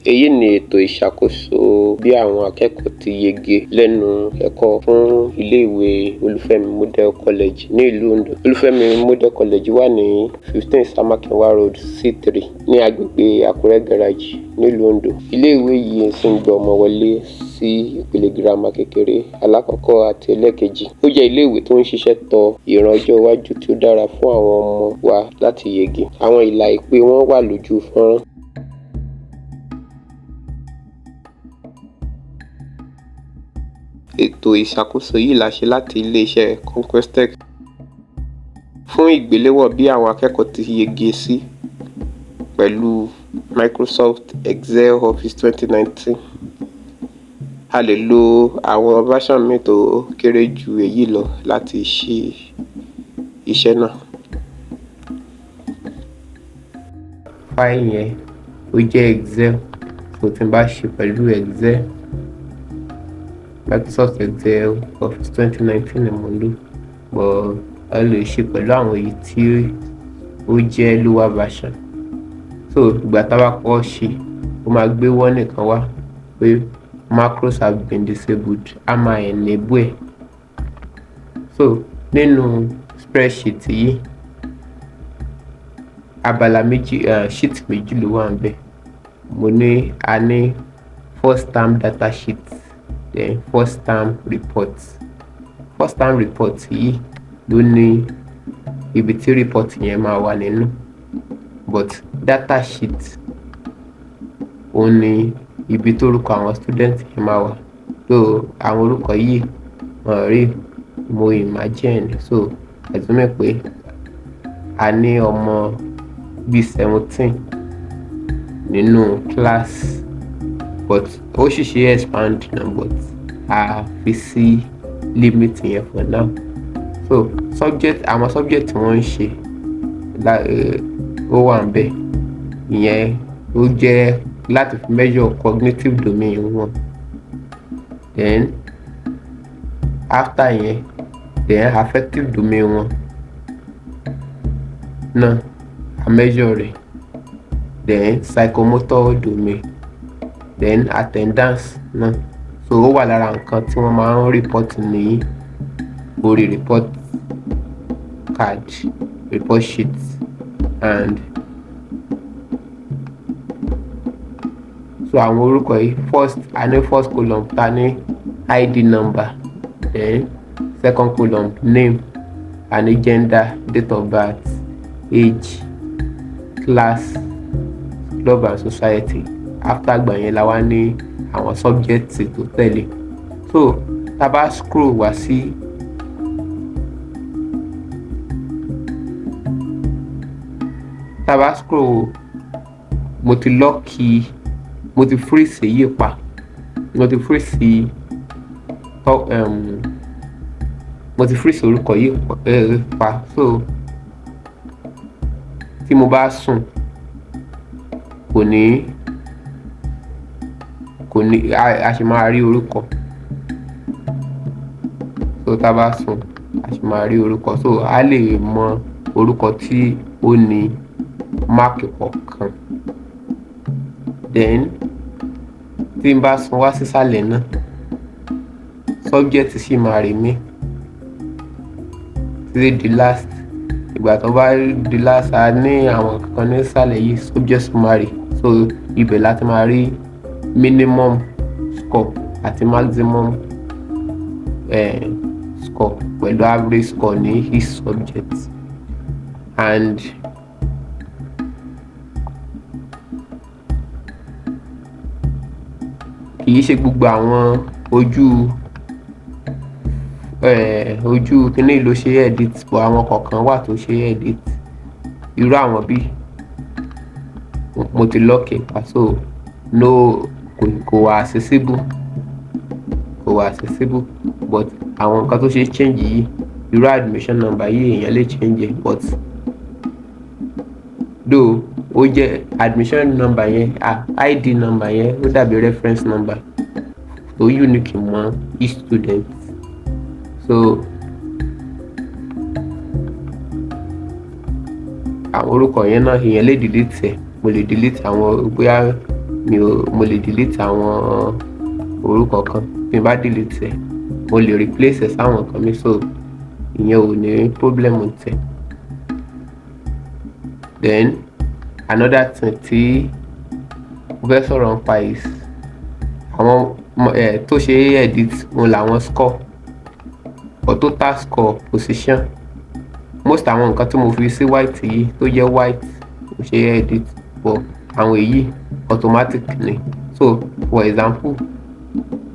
Èyí ni ètò ìṣàkóso bí àwọn akẹ́kọ̀ọ́ ti yege lẹ́nu ẹ̀kọ́ fún iléèwé Olufemi Model College ní ìlú Ondo. Olufemi Model College wà ní 15 Samakinwa Road C3 ní agbègbè Àkúrẹ́ Garage nílùú Ondo. Iléèwé yìí sì ń gba ọmọ wọlé sí ìpele girama kékeré alákọ̀ọ́kọ́ àti ẹlẹ́ẹ̀kejì. Ó jẹ́ iléèwé tó ń ṣiṣẹ́ tọ ìran ọjọ́ iwájú tí ó dára fún àwọn ọmọ wa láti yege. Àwọn ìlà ìpè wọn wà lójú fọ́nrán. Ètò ìṣàkóso yìí la ṣe láti iléeṣẹ́ Conquestec fún ìgbéléwọ̀n bí àwọn akẹ́kọ̀ọ́ ti yege sí pẹ̀lú Microsoft Excel Office 2019. A lè lo àwọn version míì tó kéré ju èyí lọ láti ṣe iṣẹ́ náà. Fáìlì yẹn ó jẹ́ Excel, tó ti bá ṣe pẹ̀lú Excel Microsoft Excel Office 2019 ni mo lò, but a lè ṣe pẹ̀lú àwọn èyí tí ó jẹ́ lower version. So ìgbà tá a bá kọ́ ṣe, ó máa gbé warning kan wá pé macros have been disabled, a máa enable ẹ̀. So nínú spreadsheet yìí, abala méjì, sheet méjì ló wà níbẹ̀. A ní first term data sheet, then first term report. First term report yìí ló ní ibi tí report yẹn máa wà nínú, but data sheet ó ní ibi tó orúkọ àwọn student yẹn máa wà. So àwọn orúkọ yìí wọ́n rí, mo imagine, so assume pé a ní ọmọ bíi 17 nínú class, but ó sì ṣe expand náà, but a fi sí limit yẹn for now. So àwọn subject wọ́n ń ṣe ó wà níbẹ̀. Ìyẹn ó jẹ́ láti fi measure cognitive domain wọn. Then after yẹn, then affective domain wọn náà a measure rẹ̀. Then psychomotor domain, then attendance náà. So ó wà lára nǹkan tí wọ́n máa ń report ní orí report card, report sheet. And so àwọn orúkọ yìí, first column ta ní ID number, then second column name, and gender, date of birth, age, class, club and society. After gbà yẹn la wá ní àwọn subjects tó tẹ̀lé. So tá bá scroll wá sí mo ti freeze èyí pa, mo ti freeze orúkọ yìí pa. So tí mo bá sùn a ṣì máa rí orúkọ. So tá bá sùn a ṣì máa rí orúkọ, so a lè mọ orúkọ tí ó ní máàkì kọ̀ọ̀kan. Then tí n bá sùn wá sísàlẹ̀ náà, subject sì máa remain títí di last. Ìgbà tó bá di last, a ní àwọn kankan ní ìsàlẹ̀ yìí, subject summary. So ibẹ̀ láti máa rí minimum score àti maximum score pẹ̀lú average score ní each subject. And kìí ṣe gbogbo àwọn ojú kíní ló ṣe edit, but àwọn kọ̀ọ̀kan wà tó ṣe edit. Irú àwọn bí mo ti lock pa, so kò wà accessible, but àwọn nǹkan tó ṣe change yìí, irú admission number yìí èèyàn lè change, but though ó jẹ́ admission number yẹn, ID number yẹn ó dàbí reference number tó unique mọ́ each student. So àwọn orúkọ yẹn náà èèyàn lè delete ẹ̀. Mo lè delete àwọn bóyá mo lè delete àwọn orúkọ kan. Tí n bá delete ẹ̀, mo lè replace ẹ̀ sáwọn kan mi, so ìyẹn ò ní problem tẹ̀. Then another thing tí mo fẹ́ sọ̀rọ̀ nípa is àwọn tó ṣe edit òun làwọn score or total score position. Most àwọn nǹkan tí mo fi sí white yìí tó jẹ́ white mo ṣe edit, but àwọn èyí automatic ni. So for example,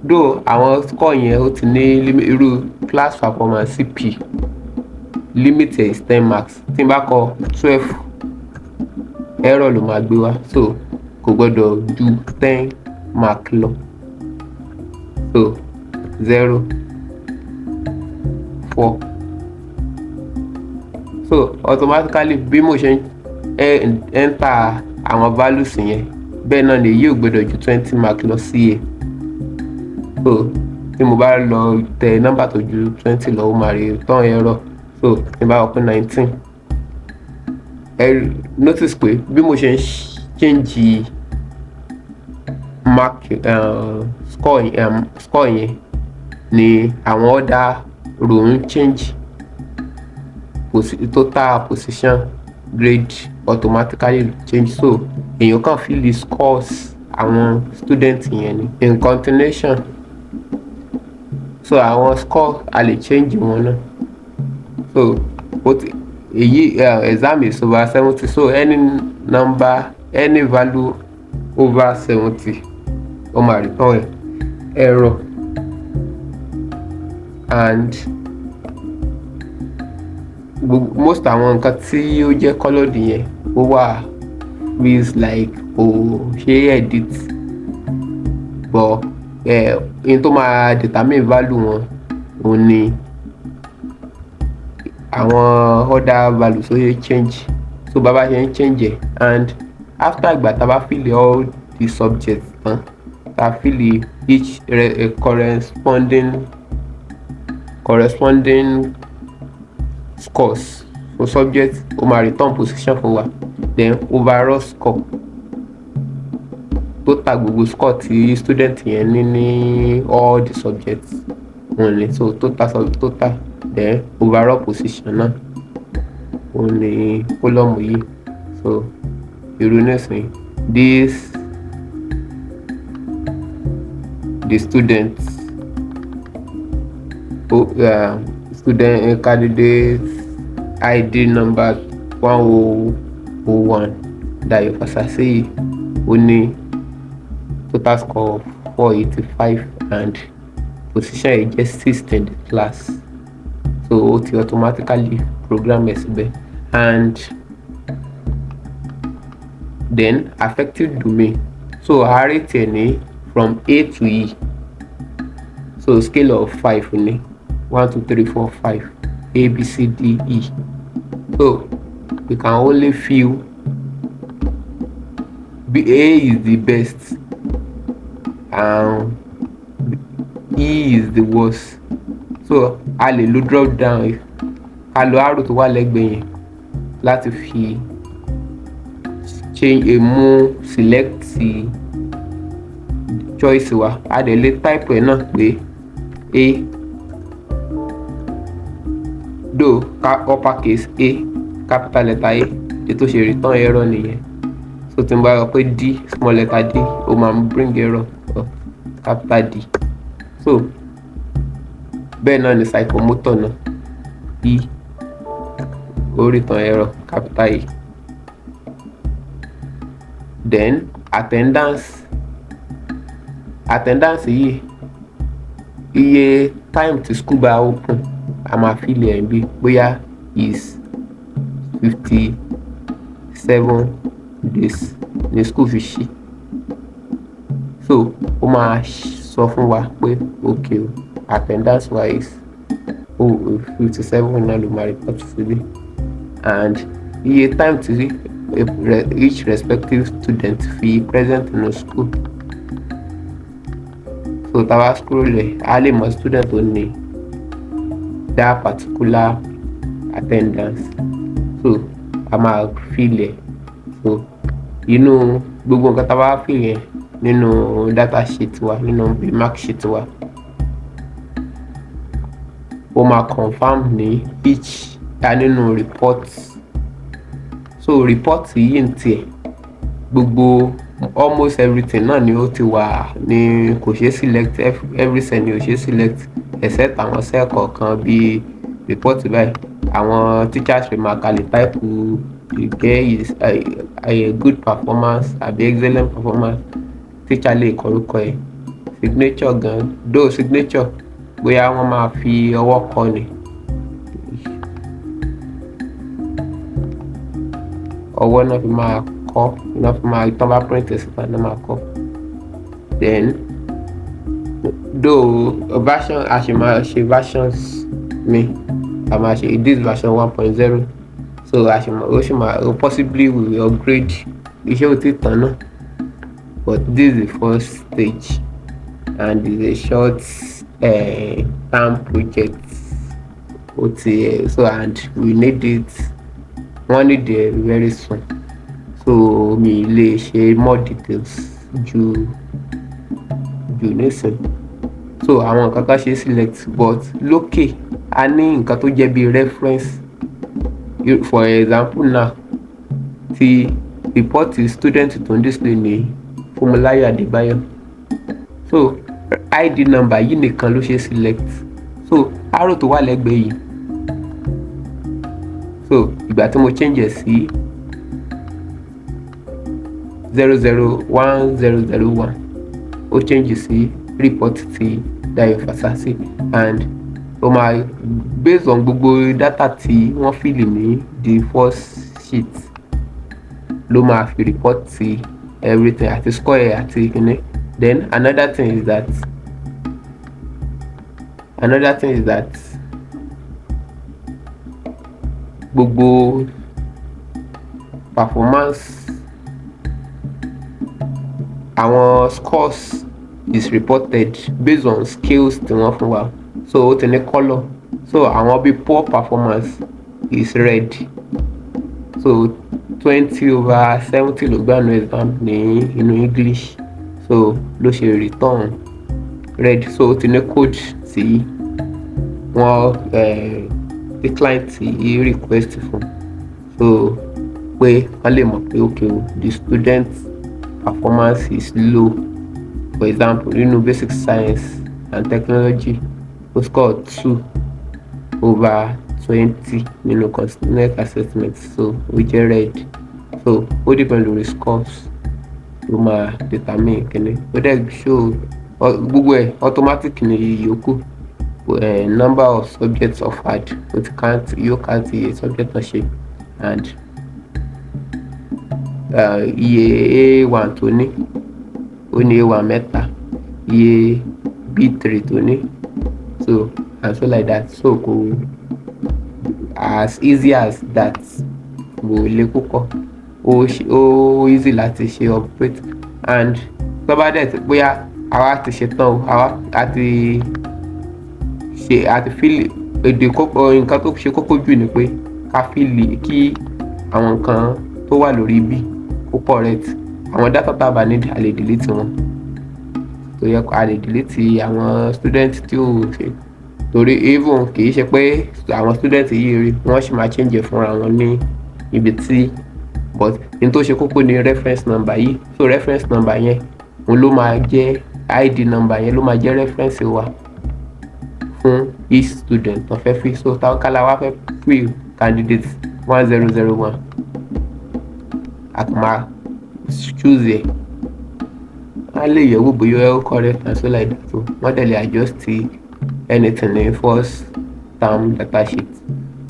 though àwọn score yẹn ó ti ní irú class performance CP limit is 10 marks. Tí n bá kọ 12, error ló máa gbé wá, so kò gbọdọ̀ ju 10 mark lọ. So 0, 4. So automatically bí mo ṣe enter àwọn values yẹn, bẹ́ẹ̀ náà ni èyí ò gbọdọ̀ ju 20 mark lọ sí ẹ̀. So tí mo bá lọ tẹ nọ́mbà tó ju 20 lọ, ó máa return error. So tí n bá open 19, notice pé bí mo ṣe ń change mark score yẹn ni àwọn other row ń change total position grade automatically change. So èèyàn kàn fill the scores àwọn student yẹn ni in continuation. So àwọn score a lè change wọn náà. So èyí exam is over 70, so any value over 70 ó máa return error. And most àwọn nǹkan tí ó jẹ́ colored yẹn ó wà feels like kò ṣe edit, but in tó máa determine value wọn òun ni àwọn other values ó yẹ change. So bàbá ṣe ń change ẹ̀, and after ìgbà tá a bá fill all the subjects tán, tá a fill each corresponding scores for subject, ó máa return position fún wa. Then overall score, total gbogbo score tí student yẹn ní all the subjects only. So total then overall position náà òun ni column yìí. So irú nísìnyí the students student candidate ID number 1001 Dayo Fasasi ó ní total score of 485 and position ẹ̀ jẹ́ 6th in the class. So ó ti automatically program ẹ̀ síbẹ̀. And then affective domain, so a rate ẹ̀ ní from A to E. So scale of 5 ni 1 2 3 4 5 A B C D E. So you can only feel A is the best and E is the worst. So a lè lo drop down, a lo arrow tó wà lẹ́gbẹ̀ẹ́ yẹn láti fi change mú select choice wa. A dẹ̀ lè type ẹ̀ náà pé A, though uppercase A, capital letter A, ètò ṣe return error nìyẹn. So tí n bá rọ pé D, small letter D, ó máa bring error capital D. So bẹ́ẹ̀ náà ni psychomotor náà, E, ó return error capital E. Then attendance yìí, iye time tí school bá open a máa fill ẹ̀ bí bóyá is 57 days ní school fi ṣí. So ó máa sọ fún wa pé okay o, attendance wise 57 náà ló máa report síbí, and iye time tí each respective student fi present in the school. So tá a bá scroll ẹ̀, a lè mọ student tó ní that particular attendance. So a máa fill ẹ̀. So inú gbogbo nǹkan tá a bá fill yẹn nínú data sheet wa, nínú mark sheet wa, ó máa confirm ní each nínú report. So report yìí ń tiẹ̀ gbogbo almost everything náà ni ó ti wà ní kò ṣeé select, every cell ni ò ṣeé select except àwọn cell kọ̀ọ̀kan bíi report báyìí àwọn teachers remark lè type get is a good performance àbí excellent performance, teacher lè kọ orúkọ ẹ̀, signature gan though signature bóyá wọ́n máa fi ọwọ́ kọ ni, ọwọ́ náà fi máa kọ́, náà fi máa tán bá print ẹ̀ síta náà máa kọ́. Then though version a ṣe máa ṣe versions mi a máa ṣe this version 1.0, so a ṣe máa ó ṣe máa possibly we will upgrade, iṣẹ́ ò tí tán náà but this is the first stage and it's a short term project. So and we need it, wọ́n need it very soon, so mi lè ṣe more details ju nísìn. So àwọn nǹkan kan ṣe select but lókè a ní nǹkan tó jẹ́ bí reference. For example now ti report student tó ń display ní Fúnmiláyọ̀ Adébáyọ̀, so ID number yìí nìkan ló ṣe select, so arrow tó wà lẹ́gbẹ̀ẹ́ yìí, so ìgbà tí mo change ẹ̀ sí 001001 ó change sí report ti Dayo Fasasi and ó máa based on gbogbo data tí wọ́n fill ní the first sheet ló máa fi report ti everything àti score ẹ̀ àti kíní. Then another thing is that gbogbo performance àwọn scores is reported based on scales tí wọ́n fún wa, so ó ti ní colour, so àwọn bíi poor performance is red, so 20/70 ló gbà ní exam ní inú English, so ló ṣe return red, so ó ti ní code tí wọ́n the client tí request fún, so pé wọ́n lè mọ̀ pé okay the student performance is low. For example nínú basic science and technology ó score 2/20 nínú continuous assessment, so ó jẹ́ red, so ó depend lórí scores ló máa determine kíní, ó dẹ̀ show gbogbo ẹ̀ automatic ní ìyókù. Number of subjects offered, ó ti count, yóò count iye subject náà ṣe and iye A1 tó ní, ó ní A1 mẹ́ta, iye B3 tó ní, so and so like that, so kò as easy as that, kò le púpọ̀, ó easy láti ṣe operate. And tó bá dẹ̀ bóyá àwa ti ṣe tán o, àwa àti fill èdè kókó, nǹkan tó ṣe kókó jù ni pé ká fill kí àwọn nǹkan tó wà lórí bí kó correct. Àwọn data tá a bá need a lè delete wọn, tó yẹ a lè delete àwọn student tí ó ṣe, torí even kì í ṣe pé àwọn student yìí rí wọ́n sì máa change fúnra wọn ní ibi tí, but n tó ṣe kókó ni reference number yìí, so reference number yẹn òun ló máa jẹ́ ID number yẹn ló máa jẹ́ reference wa fún each student tó fẹ́ fi, so táwọn kálá wa fẹ́ fill candidate 1001 a kò máa choose ẹ̀, a lè yẹ̀wò bóyá ó correct and so like that, so wọ́n dẹ̀ lè adjust anything in first term data sheet.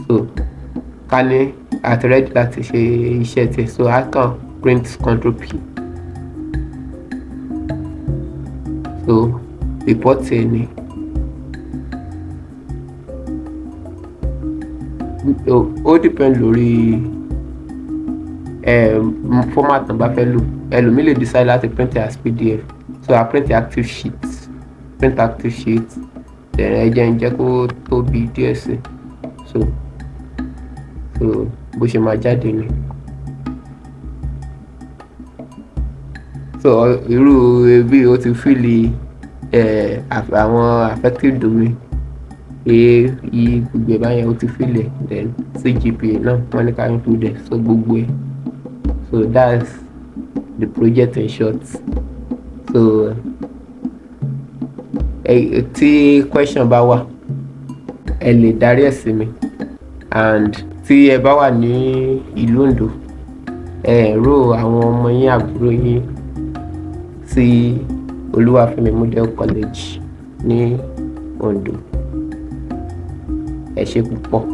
So ká ní àti ready láti ṣe iṣẹ́ tiẹ̀, so a kàn print Ctrl P, so report ẹ̀ ni ó depend lórí format tó bá fẹ́ lò. Ẹlòmíì lè decide láti print as PDF, so I print active sheet, then ẹ jẹ́ kó tóbi díẹ̀ sí, so bó ṣe máa jáde ni. so irú bí o ti feel àwọn affected domain gbogbo báyẹn o ti feel ẹ̀, then CGPA náà wọ́n ní ká include ẹ̀, so gbogbo ẹ̀. So that's the project in short. So tí question bá wà ẹ lè darí ẹ̀ sí mi, and tí ẹ bá wà ní ìlú Ondo ró àwọn ọmọ yín àbúrò yín sí Olúwafẹ́mi Model College ní Ondo. Ẹ ṣé púpọ̀.